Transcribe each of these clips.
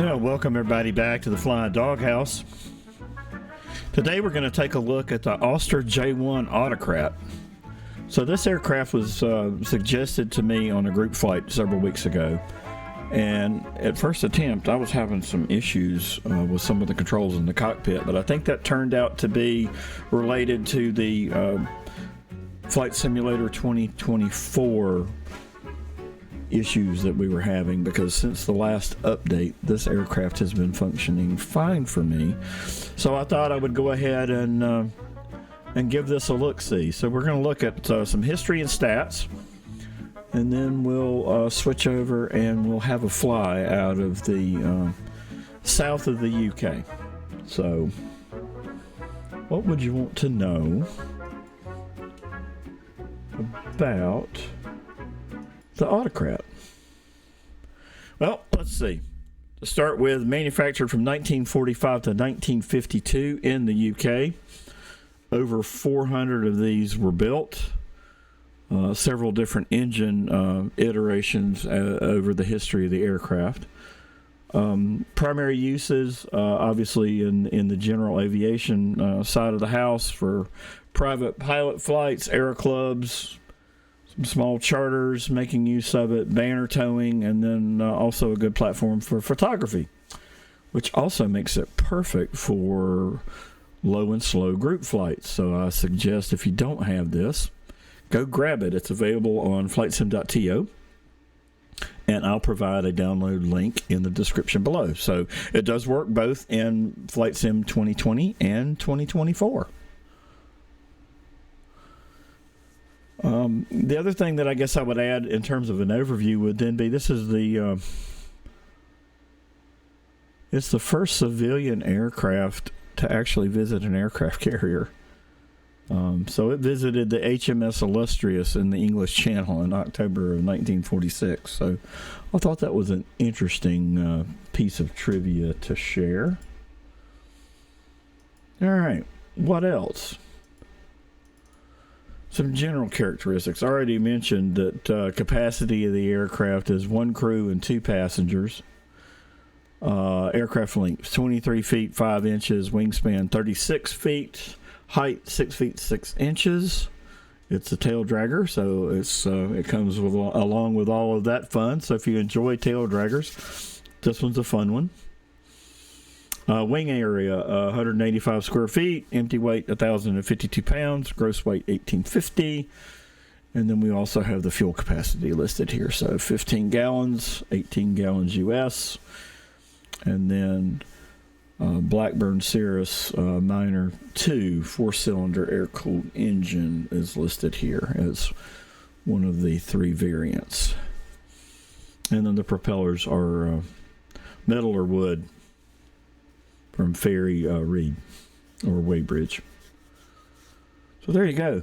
Well, welcome everybody back to the Flying Doghouse. Today we're going to take a look at the Auster J1 Autocrat. So this aircraft was suggested to me on a group flight several weeks ago. And at first attempt, I was having some issues with some of the controls in the cockpit, but I think that turned out to be related to the Flight Simulator 2024 issues that we were having, because since the last update, this aircraft has been functioning fine for me. So I thought I would go ahead and give this a look-see. So we're going to look at some history and stats, and then we'll switch over and we'll have a fly out of the south of the UK. So what would you want to know about the Autocrat? Well, let's see. To start with, manufactured from 1945 to 1952 in the UK. Over 400 of these were built. Several different engine iterations over the history of the aircraft. Primary uses, obviously, in the general aviation side of the house for private pilot flights, air clubs, some small charters making use of it, banner towing, and then also a good platform for photography, which also makes it perfect for low and slow group flights. So I suggest, if you don't have this, go grab it. It's available on Flightsim.to, and I'll provide a download link in the description below. So it does work both in Flightsim 2020 and 2024. The other thing that I guess I would add in terms of an overview would then be, this is it's the first civilian aircraft to actually visit an aircraft carrier. So it visited the HMS Illustrious in the English Channel in October of 1946. So I thought that was an interesting piece of trivia to share. All right, what else? Some general characteristics. I already mentioned that capacity of the aircraft is 1 crew and 2 passengers. Aircraft length 23 feet 5 inches, wingspan 36 feet, height 6 feet 6 inches. It's a tail dragger, so it comes with along with all of that fun. So if you enjoy tail draggers, this one's a fun one. Wing area 185 square feet, empty weight 1,052 pounds, gross weight 1,850. And then we also have the fuel capacity listed here. So 15 gallons, 18 gallons US. And then Blackburn Cirrus Minor 2 4-cylinder air-cooled engine is listed here as one of the 3 variants. And then the propellers are metal or wood from Ferry Reed or Weybridge. So there you go.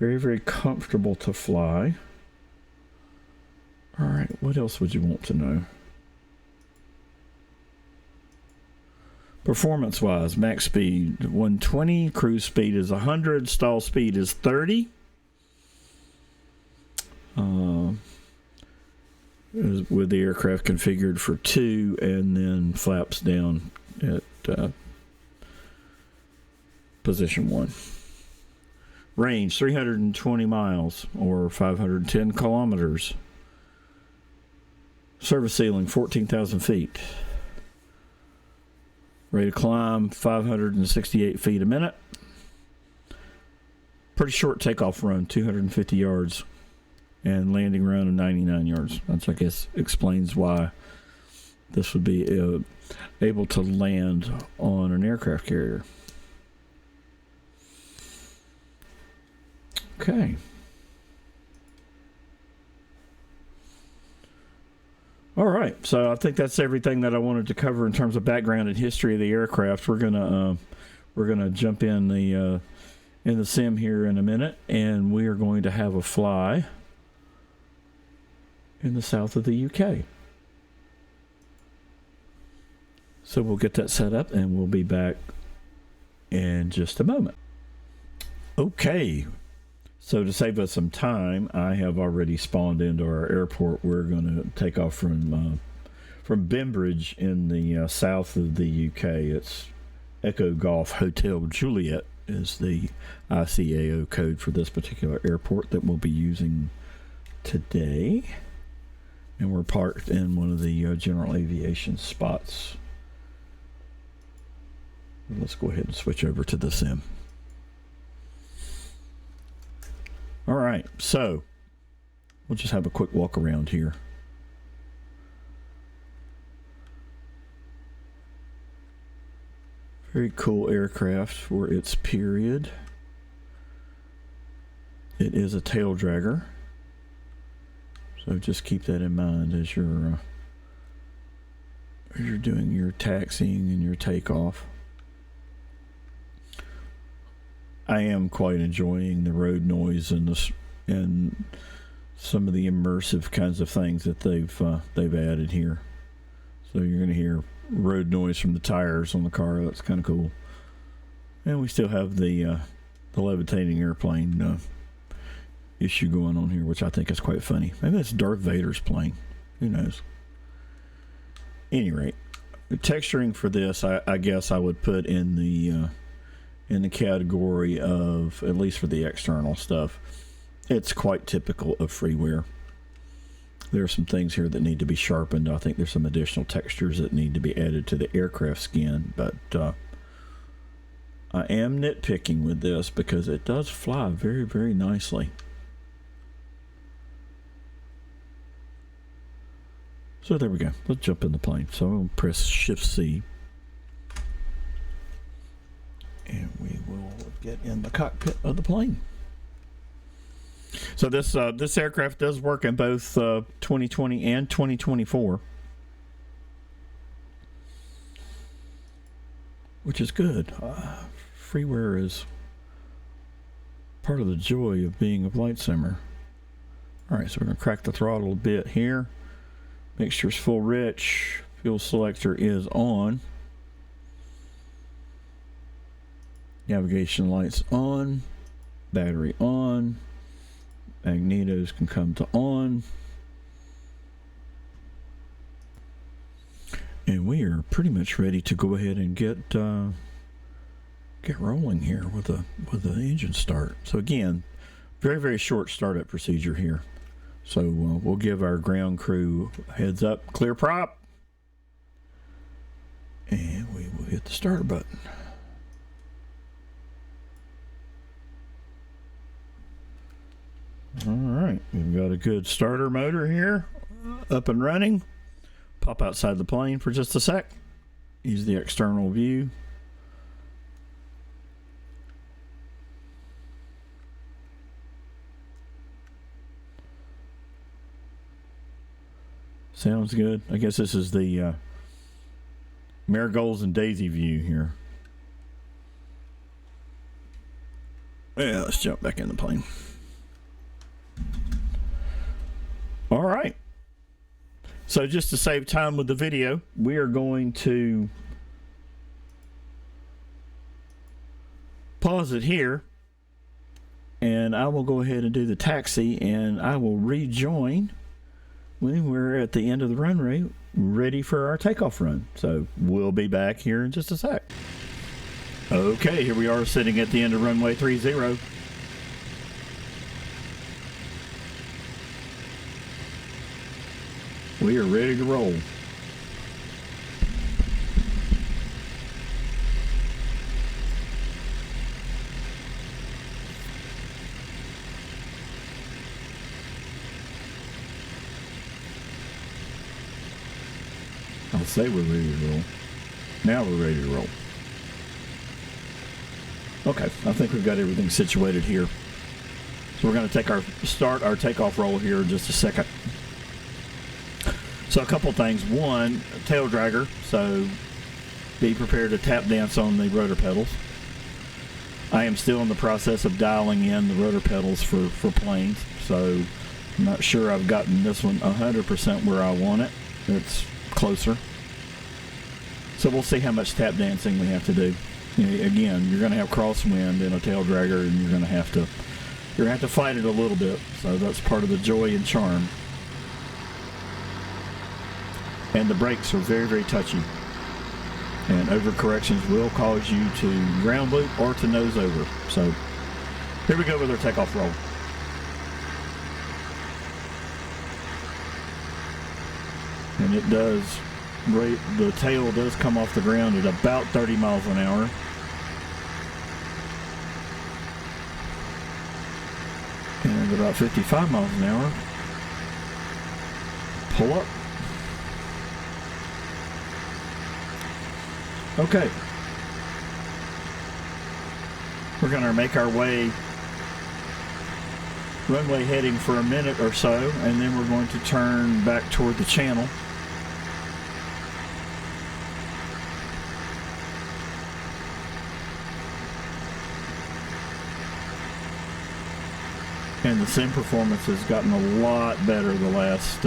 Very, very comfortable to fly. All right, what else would you want to know? Performance-wise, max speed 120, cruise speed is 100, stall speed is 30. With the aircraft configured for 2, and then flaps down at position 1. Range 320 miles or 510 kilometers. Service ceiling 14,000 feet. Rate of climb 568 feet a minute. Pretty short takeoff run, 250 yards. And landing run of 99 yards. That, I guess, explains why this would be able to land on an aircraft carrier. Okay. All right. So I think that's everything that I wanted to cover in terms of background and history of the aircraft. We're gonna jump in the sim here in a minute, and we are going to have a fly in the south of the UK. So we'll get that set up and we'll be back in just a moment. Okay, so to save us some time, I have already spawned into our airport. We're going to take off from from Bembridge in the south of the UK. It's Echo Golf Hotel Juliet is the ICAO code for this particular airport that we'll be using today. And we're parked in one of the general aviation spots. Let's go ahead and switch over to the sim. All right, so we'll just have a quick walk around here. Very cool aircraft for its period. It is a tail dragger, so just keep that in mind as you're doing your taxiing and your takeoff. I am quite enjoying the road noise and some of the immersive kinds of things that they've added here. So you're going to hear road noise from the tires on the car. That's kind of cool. And we still have the levitating airplane issue going on here, which I think is quite funny. Maybe that's Darth Vader's plane. Who knows? Any rate, the texturing for this, I guess I would put in the category of, at least for the external stuff, it's quite typical of freeware. There are some things here that need to be sharpened. I think there's some additional textures that need to be added to the aircraft skin, but I am nitpicking with this because it does fly very, very nicely. So there we go. Let's jump in the plane. So I'm going to press Shift C. And we will get in the cockpit of the plane. So this aircraft does work in both 2020 and 2024, which is good. Freeware is part of the joy of being a flight simmer. All right, so we're going to crack the throttle a bit here. Mixture's full rich. Fuel selector is on. Navigation lights on. Battery on. Magnetos can come to on. And we are pretty much ready to go ahead and get rolling here with the engine start. So again, very, very short startup procedure here. So we'll give our ground crew a heads up, clear prop, and we will hit the start button. All right, we've got a good starter motor here up and running. Pop outside the plane for just a sec. Use the external view. Sounds good. I guess this is the Marigolds and Daisy view here. Yeah, let's jump back in the plane. All right. So just to save time with the video, we are going to pause it here, and I will go ahead and do the taxi, and I will rejoin when we're at the end of the runway, ready for our takeoff run. So we'll be back here in just a sec. Okay, here we are sitting at the end of runway 30. We are ready to roll. I'll say we're ready to roll. Now we're ready to roll. Okay, I think we've got everything situated here. So we're going to start our takeoff roll here in just a second. So a couple things. One, tail dragger. So be prepared to tap dance on the rotor pedals. I am still in the process of dialing in the rotor pedals for planes. So I'm not sure I've gotten this one 100% where I want it. It's closer. So we'll see how much tap dancing we have to do. Again, you're going to have crosswind in a tail dragger, and you're going to have to fight it a little bit. So that's part of the joy and charm. and the brakes are very, very touchy. And overcorrections will cause you to ground loop or to nose over. So here we go with our takeoff roll. And it does, the tail does come off the ground at about 30 miles an hour. And about 55 miles an hour. Pull up. Okay. We're going to make our way runway heading for a minute or so, and then we're going to turn back toward the channel. And the sim performance has gotten a lot better the last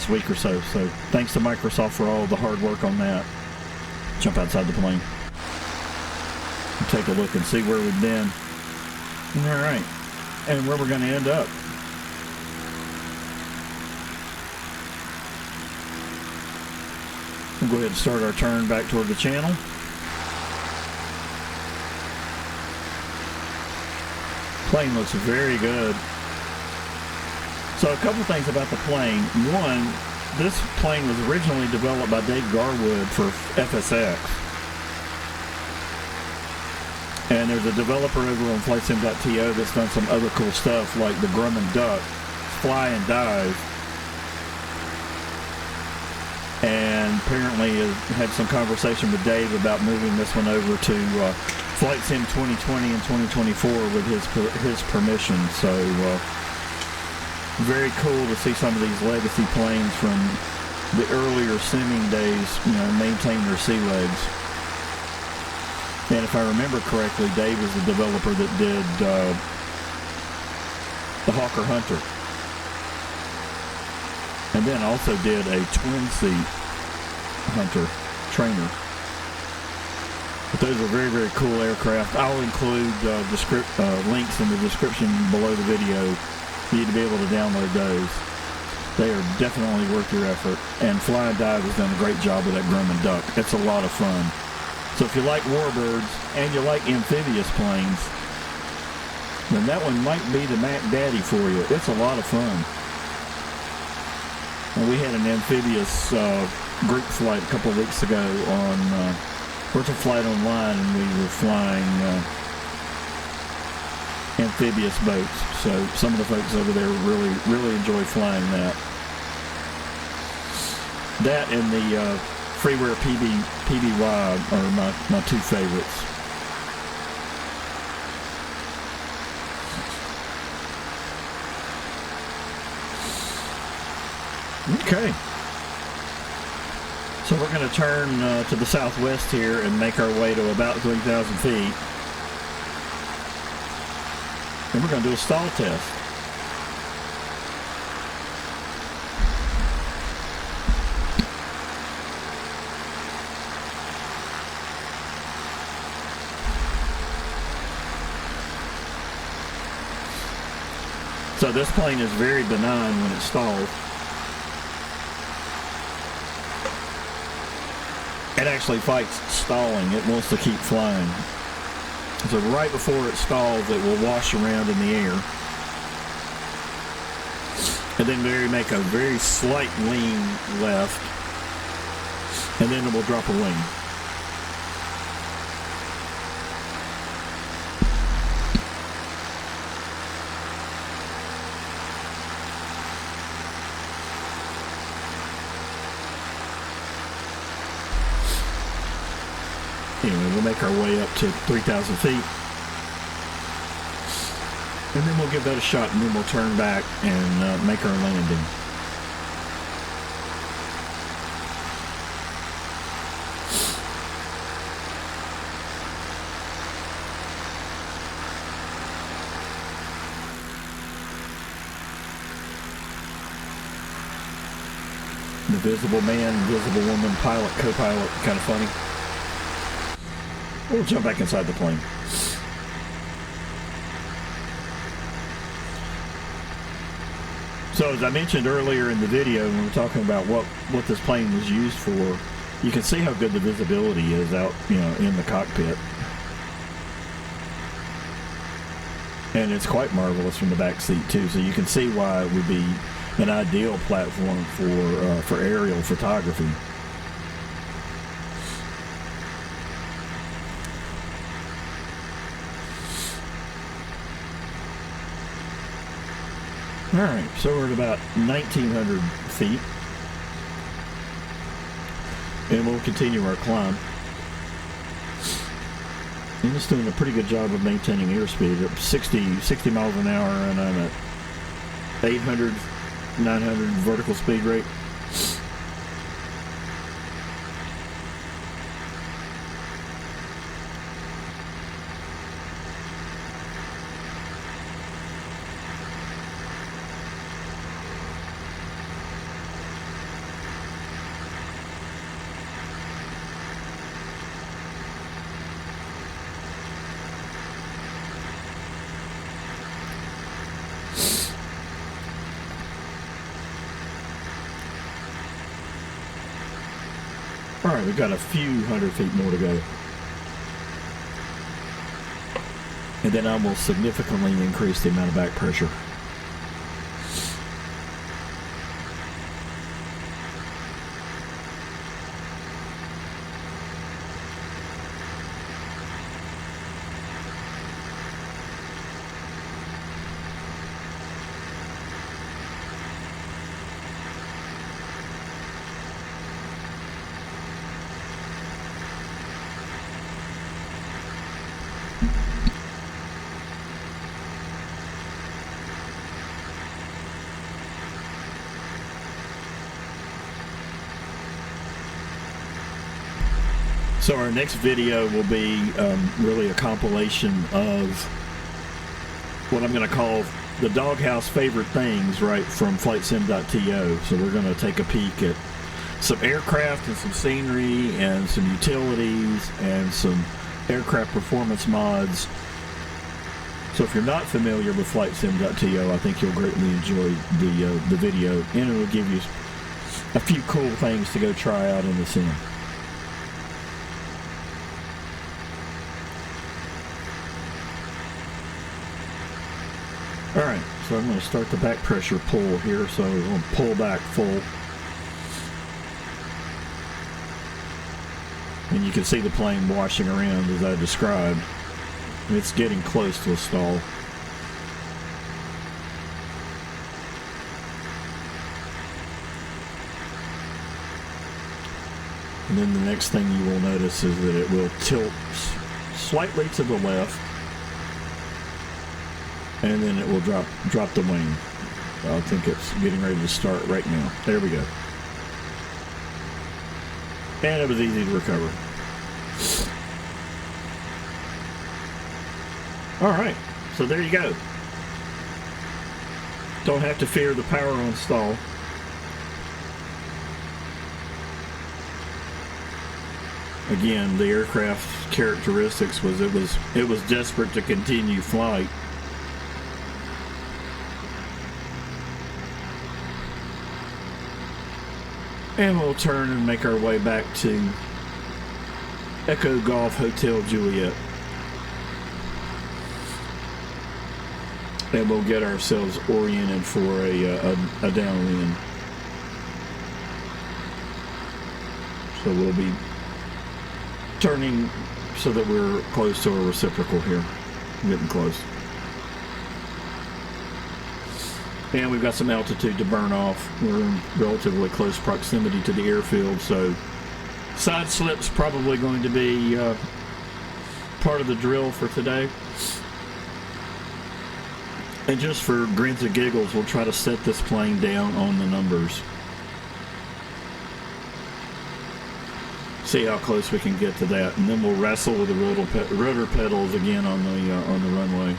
week or so. So thanks to Microsoft for all the hard work on that. Jump outside the plane. Take a look and see where we've been. All right. And where we're going to end up. We'll go ahead and start our turn back toward the channel. Plane looks very good. So a couple things about the plane. One, this plane was originally developed by Dave Norwood for FSX. And there's a developer over on Flightsim.to that's done some other cool stuff like the Grumman Duck, Fly and Dive. And apparently has had some conversation with Dave about moving this one over to Flightsim 2020 and 2024 with his permission. So very cool to see some of these legacy planes from the earlier simming days, maintain their sea legs. And if I remember correctly, Dave is the developer that did the Hawker Hunter. And then also did a twin-seat Hunter trainer. But those are very, very cool aircraft. I'll include links in the description below the video. You need to be able to download those. They are definitely worth your effort. And Fly and Dive has done a great job with that Grumman Duck. It's a lot of fun. So if you like warbirds and you like amphibious planes, then that one might be the Mac Daddy for you. It's a lot of fun. And we had an amphibious group flight a couple of weeks ago on Virtual Flight Online, and we were flying amphibious boats. So some of the folks over there really, really enjoy flying that. That and the Freeware PBY are my two favorites. Okay. So we're going to turn to the southwest here and make our way to about 3,000 feet. And we're going to do a stall test. So this plane is very benign when it stalls. It actually fights stalling. It wants to keep flying. So right before it stalls, it will wash around in the air. And then make a very slight lean left. And then it will drop a wing. Anyway, we'll make our way up to 3,000 feet. And then we'll give that a shot, and then we'll turn back and make our landing. The Invisible Man, Invisible Woman, pilot, co-pilot, kind of funny. We'll jump back inside the plane. So So as I mentioned earlier in the video, when we were talking about what this plane was used for, you can see how good the visibility is out, in the cockpit. And it's quite marvelous from the back seat too, so you can see why it would be an ideal platform for aerial photography. Alright, so we're at about 1,900 feet. And we'll continue our climb. And it's doing a pretty good job of maintaining airspeed at 60 miles an hour, and I'm at 800, 900 vertical speed rate. Alright, we've got a few hundred feet more to go. And then I will significantly increase the amount of back pressure. So our next video will be really a compilation of what I'm going to call the doghouse favorite things, right, from Flightsim.to. So we're going to take a peek at some aircraft and some scenery and some utilities and some aircraft performance mods. So if you're not familiar with Flightsim.to, I think you'll greatly enjoy the video, and it will give you a few cool things to go try out in the sim. Alright, so I'm going to start the back pressure pull here, so we're going to pull back full. And you can see the plane washing around as I described. It's getting close to a stall. And then the next thing you will notice is that it will tilt slightly to the left, and then it will drop the wing. I think it's getting ready to start right now. There we go. And it was easy to recover. Alright, so there you go. Don't have to fear the power on stall. Again, the aircraft's characteristics was it was desperate to continue flight. And we'll turn and make our way back to Echo Golf Hotel Juliet. And we'll get ourselves oriented for a downwind. So we'll be turning so that we're close to a reciprocal here. Getting close. And we've got some altitude to burn off. We're in relatively close proximity to the airfield, so side slip's probably going to be part of the drill for today. And just for grins and giggles, we'll try to set this plane down on the numbers. See how close we can get to that, and then we'll wrestle with the rotor pedals again on the runway.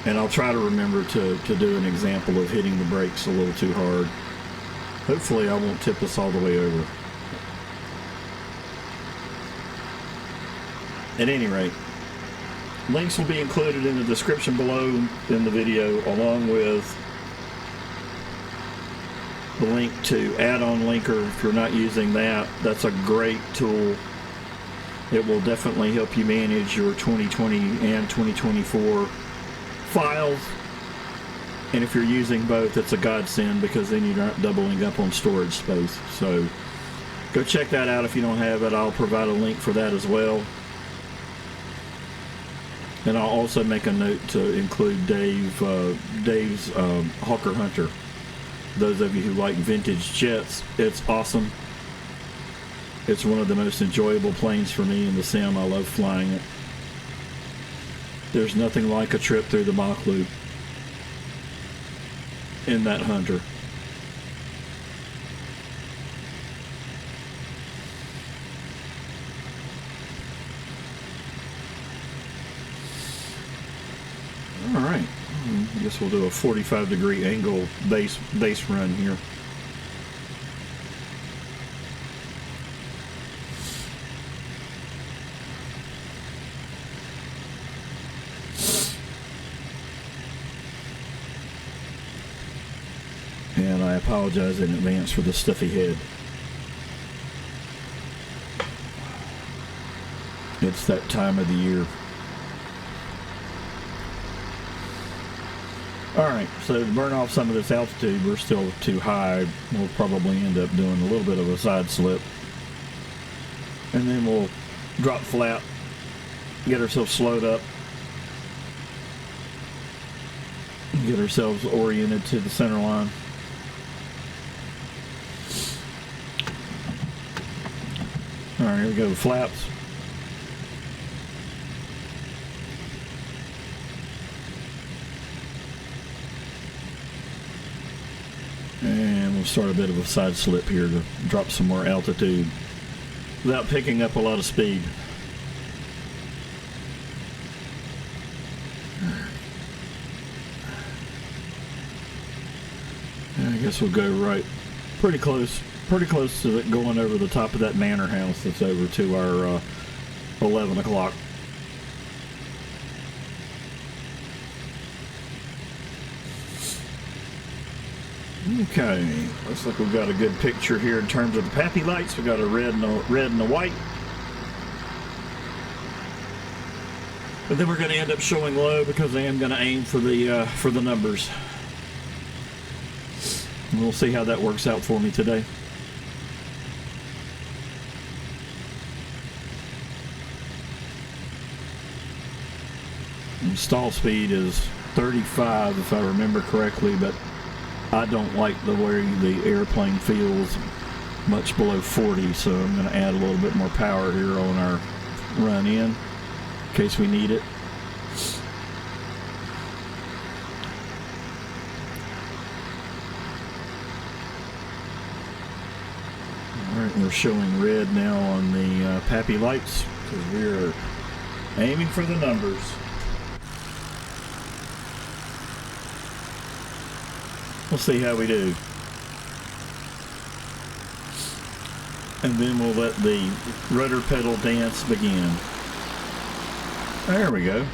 And I'll try to remember to do an example of hitting the brakes a little too hard. Hopefully I won't tip us all the way over. At any rate, links will be included in the description below in the video, along with the link to Add-on Linker. If you're not using that, that's a great tool. It will definitely help you manage your 2020 and 2024 files. And if you're using both, it's a godsend because then you're not doubling up on storage space. So go check that out if you don't have it. I'll provide a link for that as well. And I'll also make a note to include Dave's Hawker Hunter. Those of you who like vintage jets, it's awesome. It's one of the most enjoyable planes for me in the sim. I love flying it. There's nothing like a trip through the Mach loop in that Hunter. All right, I guess we'll do a 45-degree angle base run here. And I apologize in advance for the stuffy head. It's that time of the year. Alright, so to burn off some of this altitude, we're still too high. We'll probably end up doing a little bit of a side slip. And then we'll drop flat, get ourselves slowed up, get ourselves oriented to the center line. Alright, here we go, flaps. And we'll start a bit of a side slip here to drop some more altitude without picking up a lot of speed. I guess we'll go right pretty close to it, going over the top of that manor house that's over to our 11 o'clock. Okay, looks like we've got a good picture here in terms of the PAPI lights. We've got a red and a white. But then we're going to end up showing low because I am going to aim for the numbers. And we'll see how that works out for me today. And stall speed is 35 if I remember correctly, but I don't like the way the airplane feels much below 40, so I'm going to add a little bit more power here on our run in case we need it. Alright, we're showing red now on the PAPI lights because we're aiming for the numbers. We'll see how we do. And then we'll let the rudder pedal dance begin. There we go.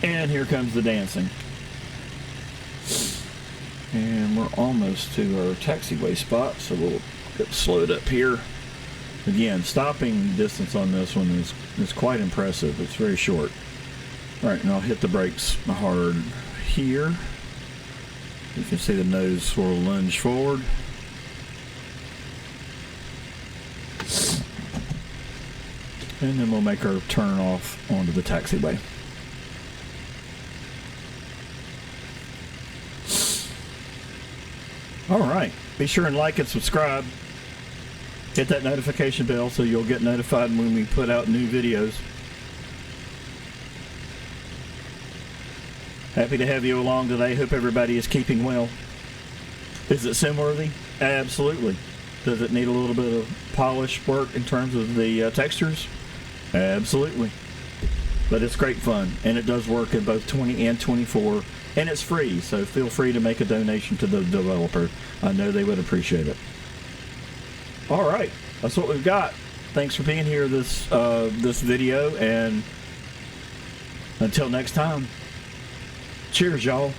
And here comes the dancing. And we're almost to our taxiway spot, so we'll get slowed up here. Again, stopping distance on this one is quite impressive. It's very short. Alright, and I'll hit the brakes hard here. You can see the nose swirl lunge forward. And then we'll make our turn off onto the taxiway. Alright, be sure and like and subscribe. Hit that notification bell so you'll get notified when we put out new videos. Happy to have you along today. Hope everybody is keeping well. Is it Simworthy? Absolutely. Does it need a little bit of polish work in terms of the textures? Absolutely. But it's great fun, and it does work in both 20 and 24, and it's free, so feel free to make a donation to the developer. I know they would appreciate it. All right, that's what we've got. Thanks for being here this video, and until next time, cheers, y'all.